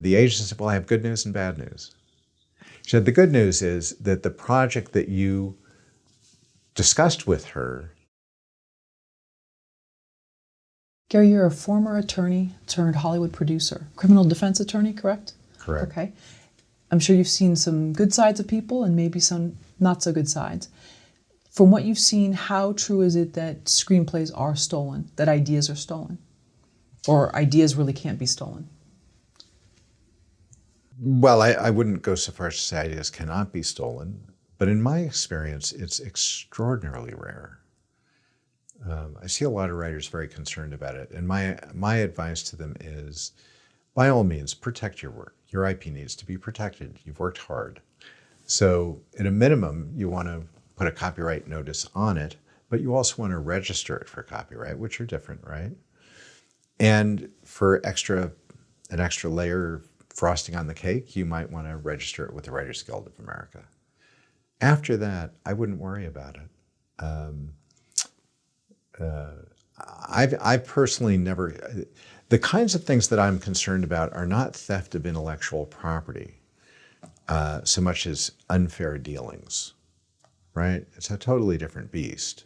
The agent said, well, I have good news and bad news. She said, the good news is that the project that you discussed with her. Gary, you're a former attorney turned Hollywood producer, criminal defense attorney, correct? Correct. Okay. I'm sure you've seen some good sides of people and maybe some not so good sides. From what you've seen, how true is it that screenplays are stolen, that ideas are stolen? Or ideas really can't be stolen? Well, I wouldn't go so far as to say ideas cannot be stolen, but in my experience, it's extraordinarily rare. I see a lot of writers very concerned about it, and my advice to them is, by all means, protect your work. Your IP needs to be protected. You've worked hard. So at a minimum, you want to put a copyright notice on it, but you also want to register it for copyright, which are different, right? And for an extra layer of frosting on the cake, you might want to register it with the Writers Guild of America. After that, I wouldn't worry about it. I've personally never, the kinds of things that I'm concerned about are not theft of intellectual property so much as unfair dealings, right? It's a totally different beast.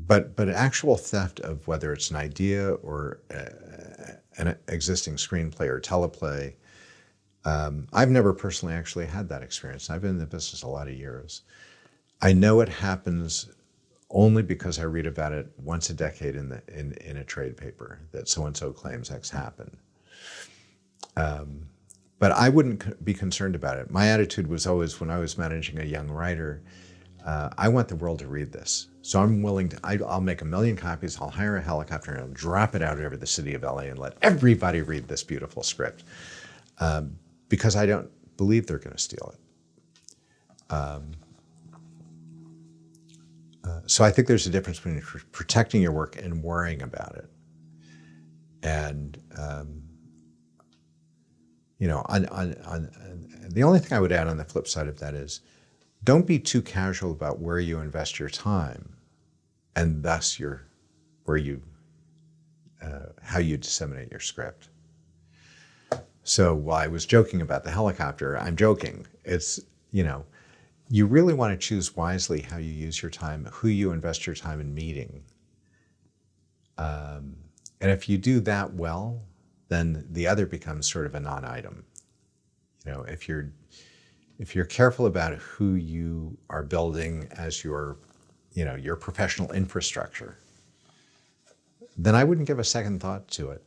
But actual theft of whether it's an idea or an existing screenplay or teleplay, I've never personally actually had that experience. I've been in the business a lot of years. I know it happens only because I read about it once a decade in a trade paper that so-and-so claims X happened. But I wouldn't be concerned about it. My attitude was always, when I was managing a young writer, I want the world to read this. So I'm willing to, I'll make 1 million copies, I'll hire a helicopter and I'll drop it out over the city of LA and let everybody read this beautiful script. Because I don't believe they're going to steal it. So I think there's a difference between protecting your work and worrying about it. And, you know, the only thing I would add on the flip side of that is, don't be too casual about where you invest your time, and thus how you disseminate your script. So while I was joking about the helicopter, I'm joking. It's, you know, you really want to choose wisely how you use your time, who you invest your time in meeting. And if you do that well, then the other becomes sort of a non-item. You know, if you're careful about who you are building as your professional infrastructure, then I wouldn't give a second thought to it.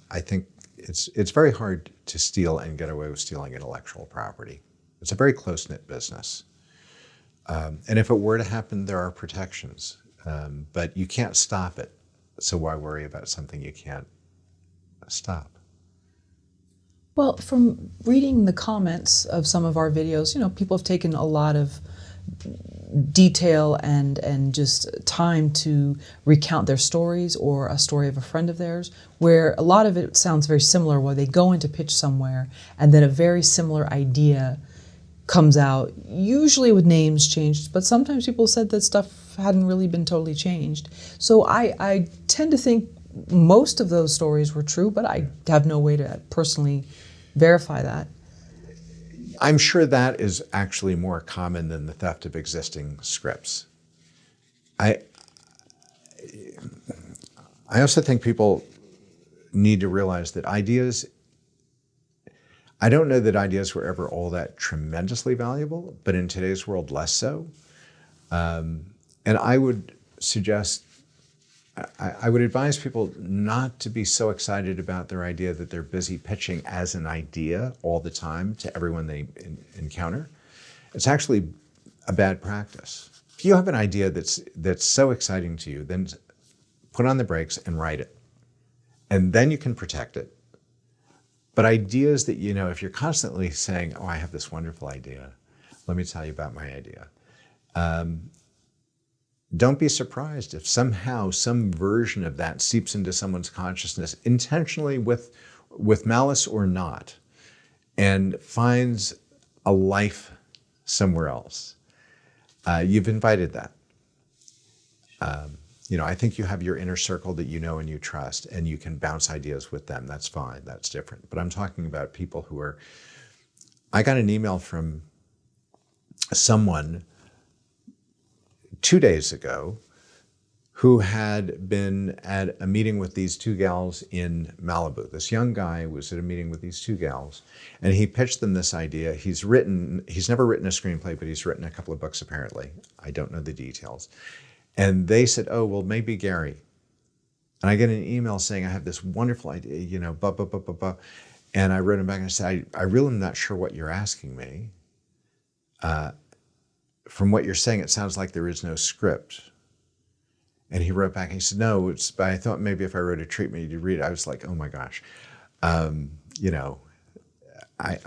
I think it's very hard to steal and get away with stealing intellectual property. It's a very close-knit business. And if it were to happen, there are protections, but you can't stop it. So why worry about something you can't stop? Well, from reading the comments of some of our videos, you know, people have taken a lot of detail and just time to recount their stories or a story of a friend of theirs, where a lot of it sounds very similar, where they go in to pitch somewhere and then a very similar idea comes out, usually with names changed, but sometimes people said that stuff hadn't really been totally changed. So I tend to think most of those stories were true, but I have no way to personally verify that. I'm sure that is actually more common than the theft of existing scripts. I also think people need to realize that ideas, I don't know that ideas were ever all that tremendously valuable, but in today's world, less so. And I would suggest, I would advise people not to be so excited about their idea that they're busy pitching as an idea all the time to everyone they encounter. It's actually a bad practice. If you have an idea that's so exciting to you, then put on the brakes and write it. And then you can protect it. But ideas that, you know, if you're constantly saying, oh, I have this wonderful idea, let me tell you about my idea. Don't be surprised if somehow some version of that seeps into someone's consciousness, intentionally with malice or not, and finds a life somewhere else. You've invited that. I think you have your inner circle that you know and you trust, and you can bounce ideas with them. That's fine. That's different. But I'm talking about people who are. I got an email from someone 2 days ago who had been at a meeting with these two gals in Malibu. This young guy was at a meeting with these two gals, and he pitched them this idea. He's never written a screenplay, but he's written a couple of books apparently. I don't know the details. And they said, oh, well, maybe Gary. And I get an email saying, I have this wonderful idea, blah, blah, blah, blah, blah. And I wrote him back and I said, I really am not sure what you're asking me. From what you're saying, it sounds like there is no script. And he wrote back and he said, no, but I thought maybe if I wrote a treatment, you'd read it. I was like, oh my gosh. I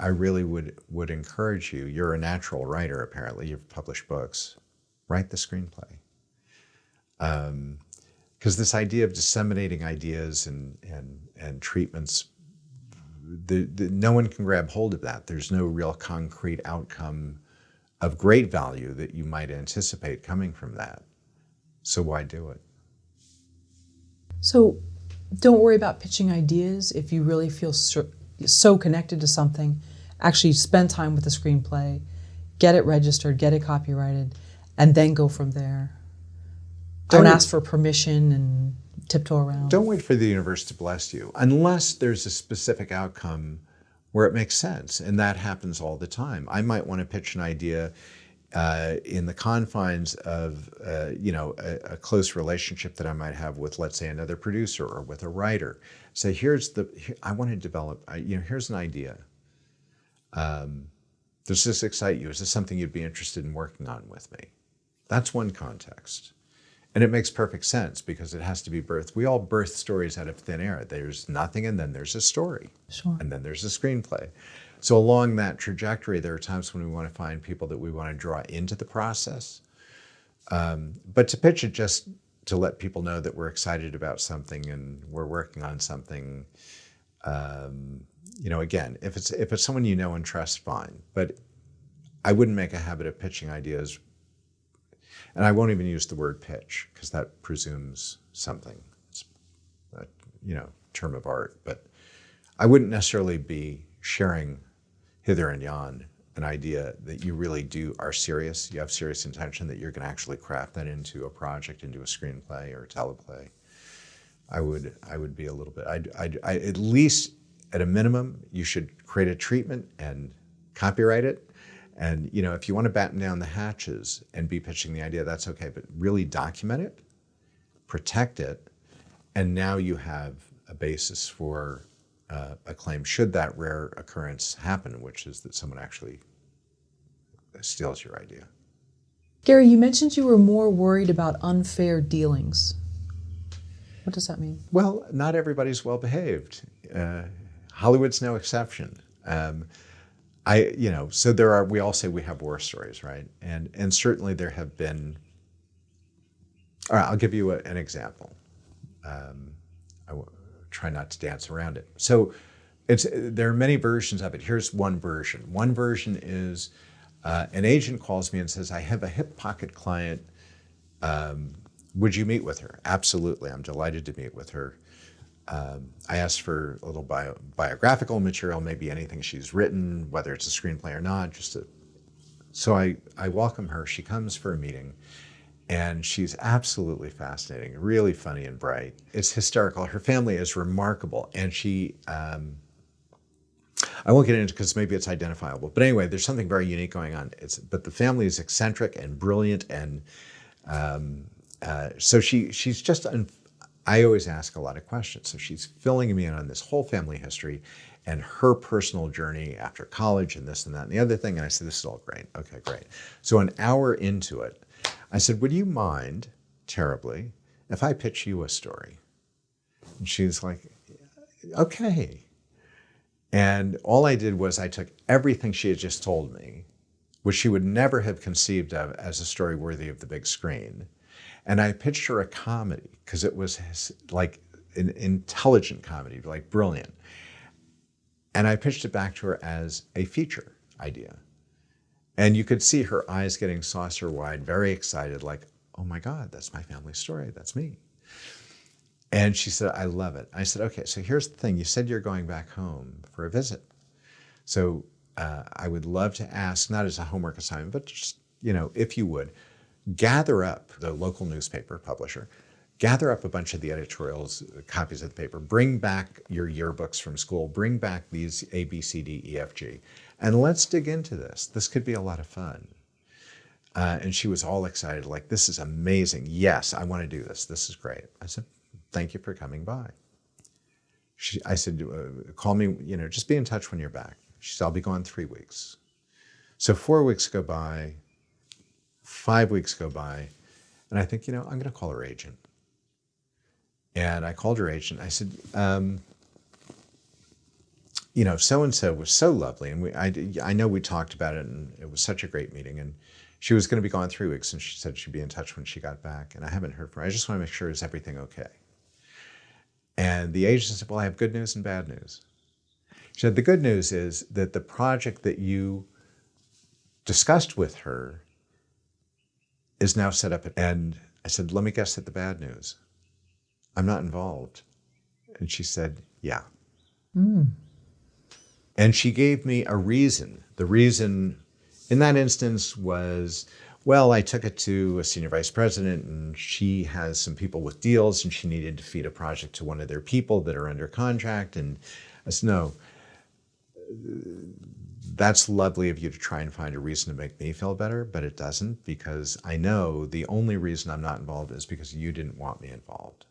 really would encourage you. You're a natural writer, apparently. You've published books. Write the screenplay. Because this idea of disseminating ideas and treatments, no one can grab hold of that. There's no real concrete outcome of great value that you might anticipate coming from that. So why do it? So don't worry about pitching ideas. If you really feel so connected to something, actually spend time with the screenplay, get it registered, get it copyrighted, and then go from there. Don't ask for permission and tiptoe around. Don't wait for the universe to bless you, unless there's a specific outcome where it makes sense, and that happens all the time. I might want to pitch an idea in the confines of a close relationship that I might have with, let's say, another producer or with a writer. Say, I want to develop, here's an idea. Does this excite you? Is this something you'd be interested in working on with me? That's one context. And it makes perfect sense because it has to be birthed. We all birth stories out of thin air. There's nothing, and then there's a story. Sure. And then there's a screenplay. So along that trajectory, there are times when we want to find people that we want to draw into the process. But to pitch it just to let people know that we're excited about something and we're working on something, again, if it's someone you know and trust, fine. But I wouldn't make a habit of pitching ideas. And I won't even use the word pitch because that presumes something. It's a term of art. But I wouldn't necessarily be sharing hither and yon an idea that you really are serious. You have serious intention that you're going to actually craft that into a project, into a screenplay or a teleplay. I would be a little bit. I at least at a minimum, you should create a treatment and copyright it. And, if you want to batten down the hatches and be pitching the idea, that's okay. But really document it, protect it, and now you have a basis for a claim should that rare occurrence happen, which is that someone actually steals your idea. Gary, you mentioned you were more worried about unfair dealings. What does that mean? Well, not everybody's well behaved. Hollywood's no exception. So we all say we have war stories, right? And certainly there have been, all right, I'll give you an example. I will try not to dance around it. So there are many versions of it. Here's one version. One version is an agent calls me and says, I have a hip pocket client. Would you meet with her? Absolutely, I'm delighted to meet with her. I asked for a little biographical material, maybe anything she's written, whether it's a screenplay or not. So I welcome her. She comes for a meeting, and she's absolutely fascinating, really funny and bright. It's hysterical. Her family is remarkable, and she. I won't get into it because maybe it's identifiable, but anyway, there's something very unique going on. But the family is eccentric and brilliant, and so she's just. I always ask a lot of questions. So she's filling me in on this whole family history and her personal journey after college and this and that and the other thing. And I said, this is all great. Okay, great. So an hour into it, I said, would you mind terribly if I pitch you a story? And she's like, okay. And all I did was I took everything she had just told me, which she would never have conceived of as a story worthy of the big screen. And I pitched her a comedy because it was like an intelligent comedy, like brilliant. And I pitched it back to her as a feature idea. And you could see her eyes getting saucer wide, very excited, like, oh my God, that's my family story. That's me. And she said, I love it. I said, okay, so here's the thing. You said you're going back home for a visit. So I would love to ask, not as a homework assignment, but just, if you would, gather up the local newspaper publisher, gather up a bunch of the editorials, copies of the paper, bring back your yearbooks from school, bring back these A, B, C, D, E, F, G, and let's dig into this. This could be a lot of fun. And she was all excited, like, this is amazing. Yes, I want to do this. This is great. I said, thank you for coming by. I said, call me, just be in touch when you're back. She said, I'll be gone 3 weeks. So 4 weeks go by, 5 weeks go by, and I think, I'm going to call her agent. And I called her agent. I said, so-and-so was so lovely. And I know we talked about it, and it was such a great meeting. And she was going to be gone 3 weeks, and she said she'd be in touch when she got back. And I haven't heard from her. I just want to make sure, is everything okay? And the agent said, well, I have good news and bad news. She said, the good news is that the project that you discussed with her is now set up. And I said, let me guess at the bad news. I'm not involved. And she said, yeah. And she gave me a reason. The reason in that instance was, well, I took it to a senior vice president, and she has some people with deals, and she needed to feed a project to one of their people that are under contract. And I said, no, that's lovely of you to try and find a reason to make me feel better, but it doesn't, because I know the only reason I'm not involved is because you didn't want me involved.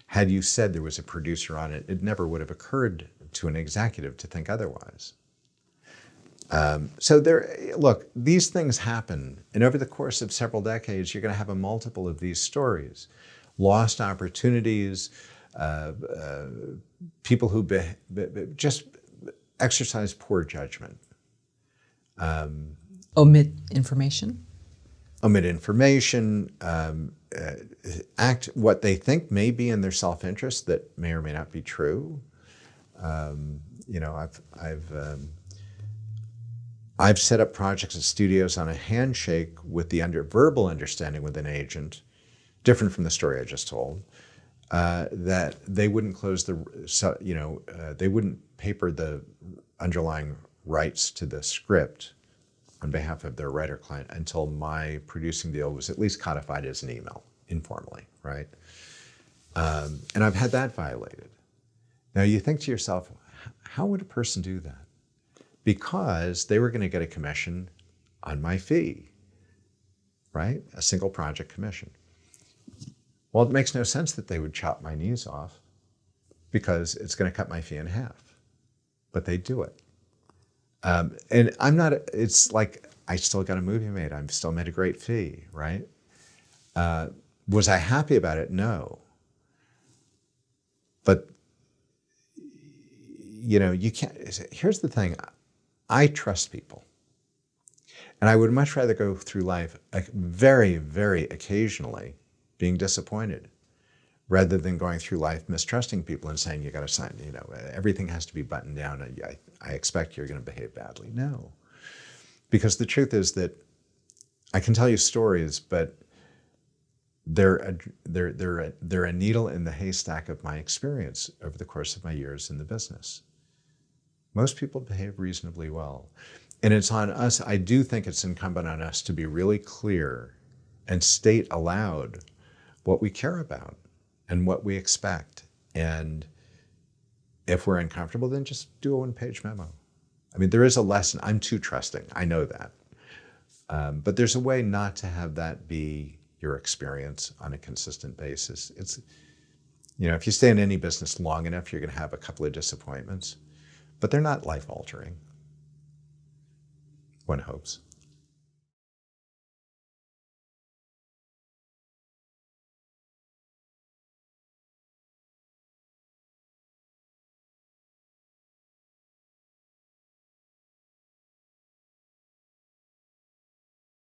Had you said there was a producer on it, it never would have occurred to an executive to think otherwise. Look, these things happen. And over the course of several decades, you're going to have a multiple of these stories. Lost opportunities, people who just exercise poor judgment. Omit information? Omit information, act what they think may be in their self-interest that may or may not be true. I've set up projects at studios on a handshake with the verbal understanding with an agent, different from the story I just told, that they wouldn't they wouldn't paper the underlying rights to the script on behalf of their writer client until my producing deal was at least codified as an email, informally, right? And I've had that violated. Now you think to yourself, how would a person do that? Because they were going to get a commission on my fee, right? A single project commission. Well, it makes no sense that they would chop my knees off because it's going to cut my fee in half, but they do it. And I'm not, it's like, I still got a movie made. I'm still made a great fee, right? Was I happy about it? No. But, you can't, here's the thing. I trust people. And I would much rather go through life very, very occasionally being disappointed rather than going through life mistrusting people and saying, you got to sign, everything has to be buttoned down. And I expect you're going to behave badly. No. Because the truth is that I can tell you stories, but they're a needle in the haystack of my experience over the course of my years in the business. Most people behave reasonably well. And it's on us, I do think it's incumbent on us to be really clear and state aloud what we care about and what we expect. And if we're uncomfortable, then just do a one-page memo. I mean, there is a lesson. I'm too trusting. I know that. But there's a way not to have that be your experience on a consistent basis. It's, if you stay in any business long enough, you're going to have a couple of disappointments. But they're not life-altering, one hopes.